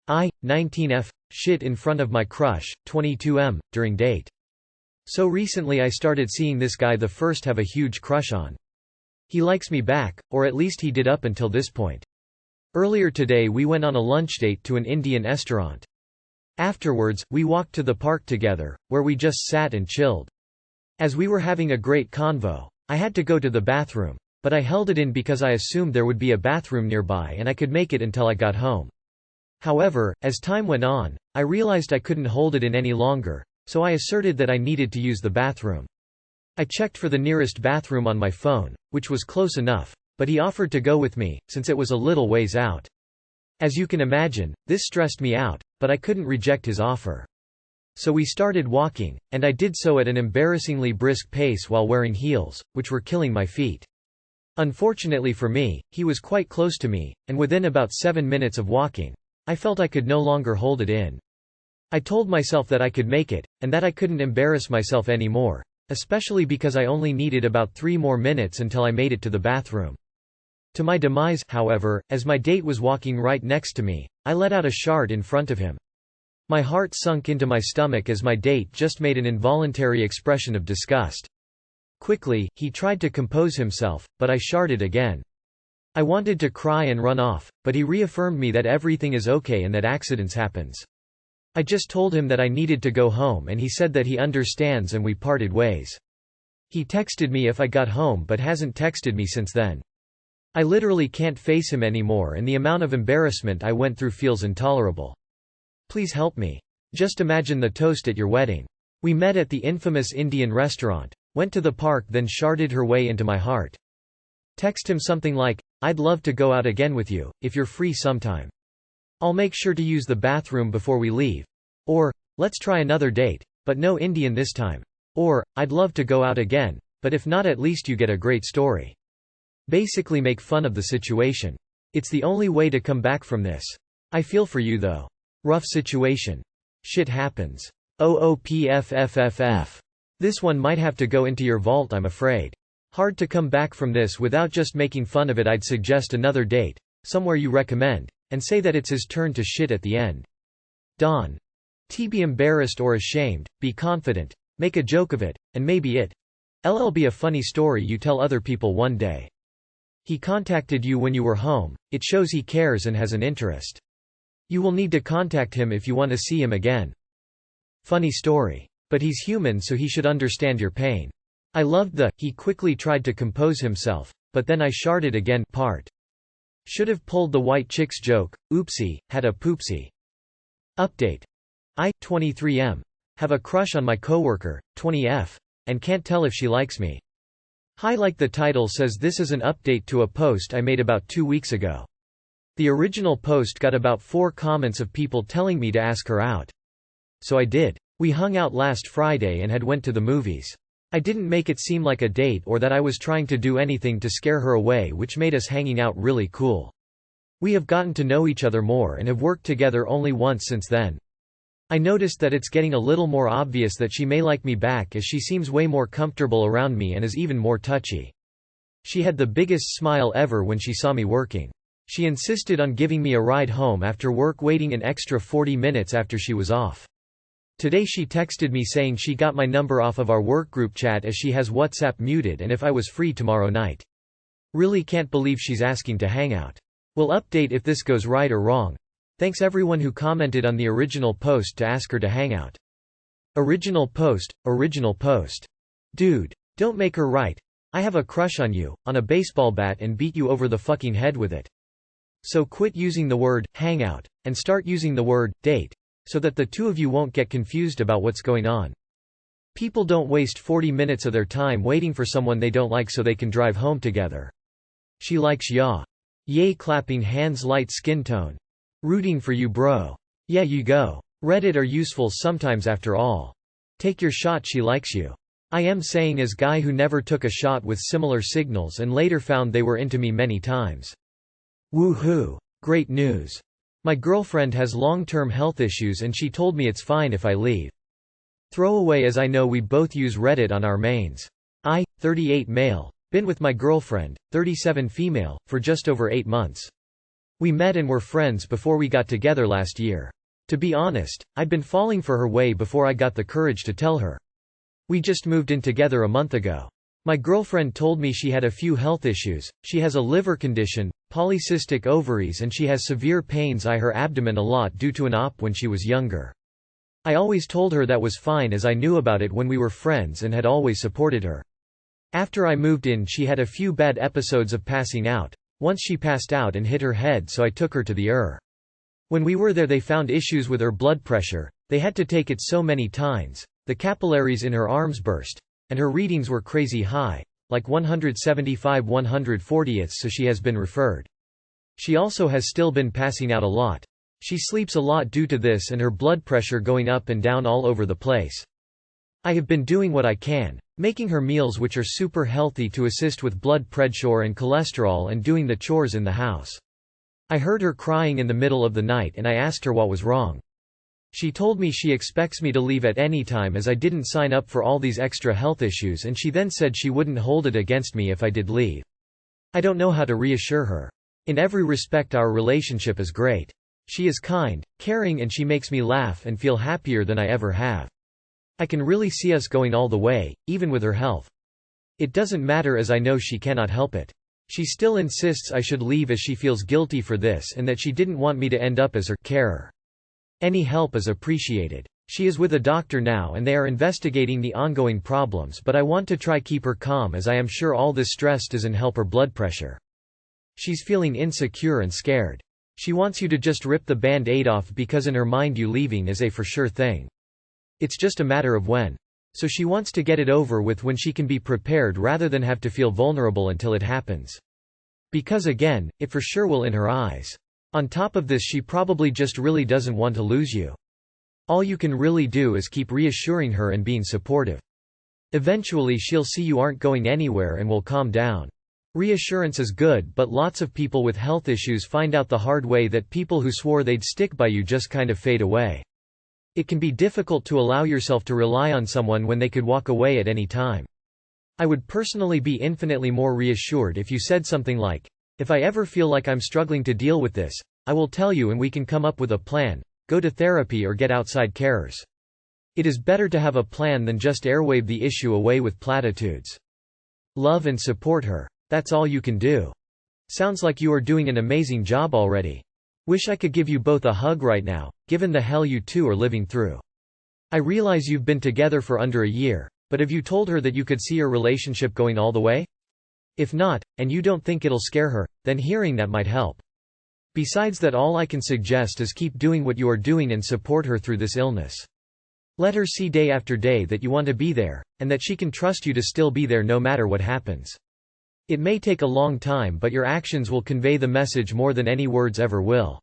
19f. Shit in front of my crush, 22m, during date. So recently I started seeing this guy the first have a huge crush on. He likes me back, or at least he did up until this point. Earlier today we went on a lunch date to an Indian restaurant. Afterwards, we walked to the park together, where we just sat and chilled. As we were having a great convo, I had to go to the bathroom, but I held it in because I assumed there would be a bathroom nearby and I could make it until I got home. However, as time went on, I realized I couldn't hold it in any longer, so I asserted that I needed to use the bathroom. I checked for the nearest bathroom on my phone, which was close enough, but he offered to go with me, since it was a little ways out. As you can imagine, this stressed me out, but I couldn't reject his offer. So we started walking, and I did so at an embarrassingly brisk pace while wearing heels, which were killing my feet. Unfortunately for me, he was quite close to me, and within about 7 minutes of walking, I felt I could no longer hold it in. I told myself that I could make it, and that I couldn't embarrass myself anymore, especially because I only needed about 3 more minutes until I made it to the bathroom. To my demise, however, as my date was walking right next to me, I let out a shart in front of him. My heart sunk into my stomach as my date just made an involuntary expression of disgust. Quickly, he tried to compose himself, but I sharted again. I wanted to cry and run off, but he reaffirmed me that everything is okay and that accidents happens. I just told him that I needed to go home and he said that he understands and we parted ways. He texted me if I got home but hasn't texted me since then. I literally can't face him anymore and the amount of embarrassment I went through feels intolerable. Please help me. Just imagine the toast at your wedding. We met at the infamous Indian restaurant, went to the park then sharted her way into my heart. Text him something like, "I'd love to go out again with you, if you're free sometime. I'll make sure to use the bathroom before we leave." Or, "Let's try another date, but no Indian this time." Or, "I'd love to go out again, but if not at least you get a great story." Basically make fun of the situation. It's the only way to come back from this. I feel for you though. Rough situation. Shit happens. OOPFFFF. This one might have to go into your vault, I'm afraid. Hard to come back from this without just making fun of it. I'd suggest another date, somewhere you recommend, and say that it's his turn to shit at the end. Don. Be embarrassed or ashamed, be confident, make a joke of it, and maybe it'll be a funny story you tell other people one day. He contacted you when you were home, it shows he cares and has an interest. You will need to contact him if you want to see him again. Funny story. But he's human so he should understand your pain. I loved the, he quickly tried to compose himself, but then I sharted again part. Should've pulled the white chicks joke, oopsie, had a poopsie. Update. 23m. Have a crush on my coworker, 20f, and can't tell if she likes me. Hi, like the title says, this is an update to a post I made about 2 weeks ago. The original post got about 4 comments of people telling me to ask her out. So I did. We hung out last Friday and had went to the movies. I didn't make it seem like a date or that I was trying to do anything to scare her away, which made us hanging out really cool. We have gotten to know each other more and have worked together only once since then. I noticed that it's getting a little more obvious that she may like me back as she seems way more comfortable around me and is even more touchy. She had the biggest smile ever when she saw me working. She insisted on giving me a ride home after work, waiting an extra 40 minutes after she was off. Today she texted me saying she got my number off of our work group chat as she has WhatsApp muted and if I was free tomorrow night. Really can't believe she's asking to hang out. We'll update if this goes right or wrong. Thanks everyone who commented on the original post to ask her to hang out. Original post. Dude. Don't make her write, "I have a crush on you," on a baseball bat and beat you over the fucking head with it. So quit using the word hangout and start using the word date, so that the two of you won't get confused about what's going on. People don't waste 40 minutes of their time waiting for someone they don't like so they can drive home together. She likes ya. Yay, clapping hands, light skin tone. Rooting for you, bro. Yeah, you go. Reddit are useful sometimes after all. Take your shot, she likes you. I am saying as guy who never took a shot with similar signals and later found they were into me many times. Woohoo. Great news. My girlfriend has long-term health issues and she told me it's fine if I leave. Throwaway, as I know we both use Reddit on our mains. 38 male. Been with my girlfriend, 37 female, for just over 8 months. We met and were friends before we got together last year. To be honest, I'd been falling for her way before I got the courage to tell her. We just moved in together a month ago. My girlfriend told me she had a few health issues. She has a liver condition, polycystic ovaries, and she has severe pains in her abdomen a lot due to an op when she was younger. I always told her that was fine as I knew about it when we were friends and had always supported her. After I moved in, she had a few bad episodes of passing out. Once she passed out and hit her head, so I took her to the ER. When we were there, they found issues with her blood pressure. They had to take it so many times. The capillaries in her arms burst. And her readings were crazy high, like 175/140, so she has been referred. She also has still been passing out a lot. She sleeps a lot due to this and her blood pressure going up and down all over the place. I have been doing what I can, making her meals which are super healthy to assist with blood pressure and cholesterol, and doing the chores in the house. I heard her crying in the middle of the night and I asked her what was wrong. She told me she expects me to leave at any time as I didn't sign up for all these extra health issues, and she then said she wouldn't hold it against me if I did leave. I don't know how to reassure her. In every respect our relationship is great. She is kind, caring, and she makes me laugh and feel happier than I ever have. I can really see us going all the way, even with her health. It doesn't matter as I know she cannot help it. She still insists I should leave as she feels guilty for this and that she didn't want me to end up as her carer. Any help is appreciated. She is with a doctor now and they are investigating the ongoing problems, but I want to try keep her calm as I am sure all this stress doesn't help her blood pressure. She's feeling insecure and scared. She wants you to just rip the band-aid off because in her mind you leaving is a for sure thing. It's just a matter of when. So she wants to get it over with when she can be prepared rather than have to feel vulnerable until it happens. Because again, it for sure will in her eyes. On top of this, she probably just really doesn't want to lose you. All you can really do is keep reassuring her and being supportive. Eventually she'll see you aren't going anywhere and will calm down. Reassurance is good, but lots of people with health issues find out the hard way that people who swore they'd stick by you just kind of fade away. It can be difficult to allow yourself to rely on someone when they could walk away at any time. I would personally be infinitely more reassured if you said something like, "If I ever feel like I'm struggling to deal with this, I will tell you and we can come up with a plan, go to therapy or get outside carers." It is better to have a plan than just airwave the issue away with platitudes. Love and support her. That's all you can do. Sounds like you are doing an amazing job already. Wish I could give you both a hug right now, given the hell you two are living through. I realize you've been together for under a year, but have you told her that you could see your relationship going all the way? If not, and you don't think it'll scare her, then hearing that might help. Besides that, all I can suggest is keep doing what you are doing and support her through this illness. Let her see day after day that you want to be there, and that she can trust you to still be there no matter what happens. It may take a long time, but your actions will convey the message more than any words ever will.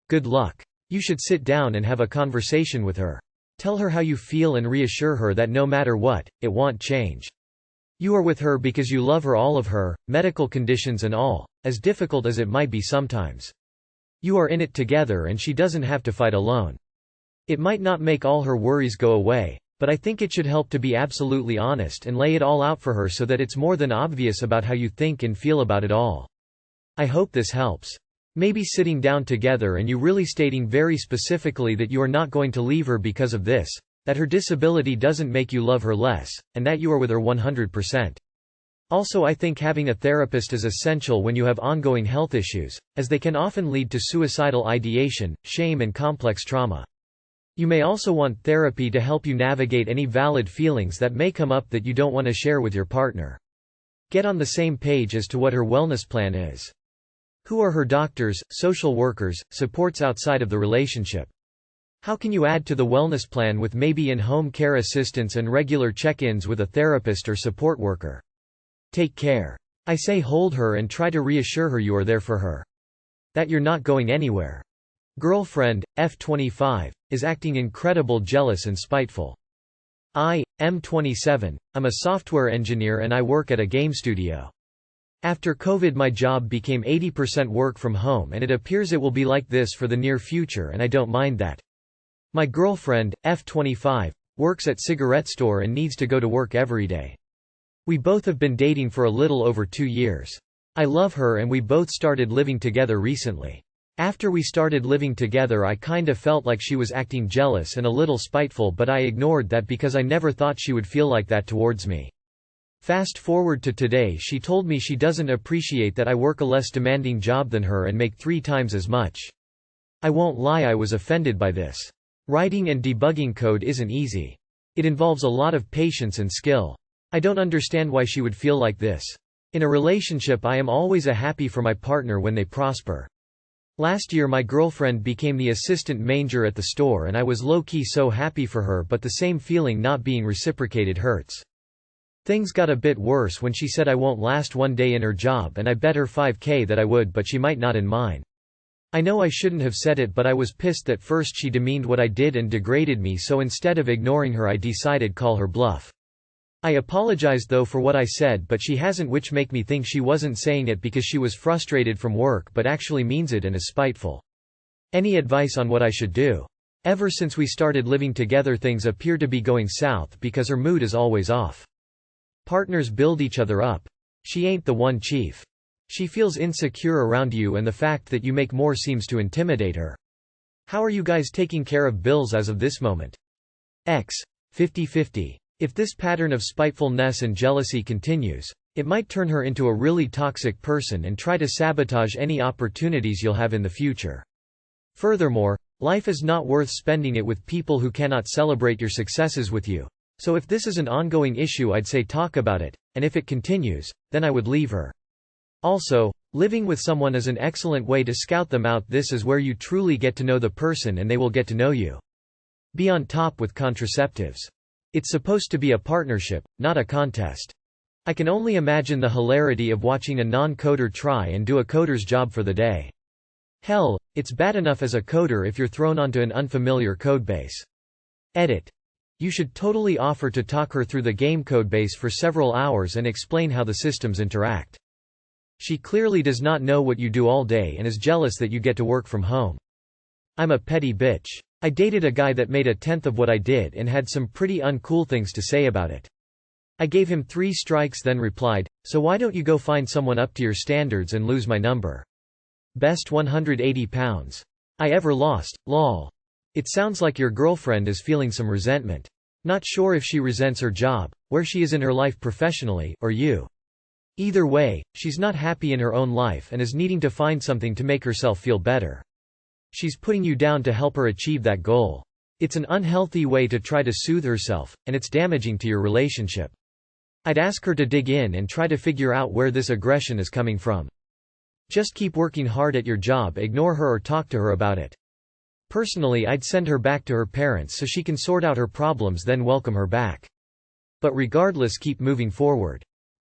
Good luck. You should sit down and have a conversation with her. Tell her how you feel and reassure her that no matter what, it won't change. You are with her because you love her, all of her, medical conditions and all, as difficult as it might be sometimes. You are in it together and she doesn't have to fight alone. It might not make all her worries go away, but I think it should help to be absolutely honest and lay it all out for her so that it's more than obvious about how you think and feel about it all. I hope this helps. Maybe sitting down together and you really stating very specifically that you are not going to leave her because of this, that her disability doesn't make you love her less, and that you are with her 100%. Also, I think having a therapist is essential when you have ongoing health issues, as they can often lead to suicidal ideation, shame and complex trauma. You may also want therapy to help you navigate any valid feelings that may come up that you don't want to share with your partner. Get on the same page as to what her wellness plan is. Who are her doctors, social workers, supports outside of the relationship? How can you add to the wellness plan with maybe in-home care assistance and regular check-ins with a therapist or support worker? Take care. I say hold her and try to reassure her you are there for her. That you're not going anywhere. Girlfriend, F25, is acting incredible, jealous and spiteful. I, M27, I'm a software engineer and I work at a game studio. After COVID my job became 80% work from home and it appears it will be like this for the near future, and I don't mind that. My girlfriend, F25, works at cigarette store and needs to go to work every day. We both have been dating for a little over 2 years. I love her and we both started living together recently. After we started living together I kinda felt like she was acting jealous and a little spiteful, but I ignored that because I never thought she would feel like that towards me. Fast forward to today, she told me she doesn't appreciate that I work a less demanding job than her and make 3 times as much. I won't lie, I was offended by this. Writing and debugging code isn't easy. It involves a lot of patience and skill. I don't understand why she would feel like this. In a relationship I am always happy for my partner when they prosper. Last year my girlfriend became the assistant manager at the store and I was low-key so happy for her, but the same feeling not being reciprocated hurts. Things got a bit worse when she said I won't last one day in her job and I bet her $5K that I would, but she might not in mine. I know I shouldn't have said it, but I was pissed that first she demeaned what I did and degraded me, so instead of ignoring her I decided call her bluff. I apologized though for what I said, but she hasn't, which make me think she wasn't saying it because she was frustrated from work but actually means it and is spiteful. Any advice on what I should do? Ever since we started living together things appear to be going south because her mood is always off. Partners build each other up. She ain't the one, chief. She feels insecure around you and the fact that you make more seems to intimidate her. How are you guys taking care of bills as of this moment? 50-50. If this pattern of spitefulness and jealousy continues, it might turn her into a really toxic person and try to sabotage any opportunities you'll have in the future. Furthermore, life is not worth spending it with people who cannot celebrate your successes with you. So if this is an ongoing issue, I'd say talk about it, and if it continues, then I would leave her. Also, living with someone is an excellent way to scout them out. This is where you truly get to know the person and they will get to know you. Be on top with contraceptives. It's supposed to be a partnership, not a contest. I can only imagine the hilarity of watching a non-coder try and do a coder's job for the day. Hell, it's bad enough as a coder if you're thrown onto an unfamiliar codebase. Edit. You should totally offer to talk her through the game codebase for several hours and explain how the systems interact. She clearly does not know what you do all day and is jealous that you get to work from home. I'm a petty bitch. I dated a guy that made 1/10 of what I did and had some pretty uncool things to say about it. I gave him 3 strikes, then replied, "So why don't you go find someone up to your standards and lose my number?" Best 180 pounds. I ever lost, lol. It sounds like your girlfriend is feeling some resentment. Not sure if she resents her job, where she is in her life professionally, or you. Either way, she's not happy in her own life and is needing to find something to make herself feel better. She's putting you down to help her achieve that goal. It's an unhealthy way to try to soothe herself, and it's damaging to your relationship. I'd ask her to dig in and try to figure out where this aggression is coming from. Just keep working hard at your job, ignore her or talk to her about it. Personally, I'd send her back to her parents so she can sort out her problems, then welcome her back. But regardless, keep moving forward.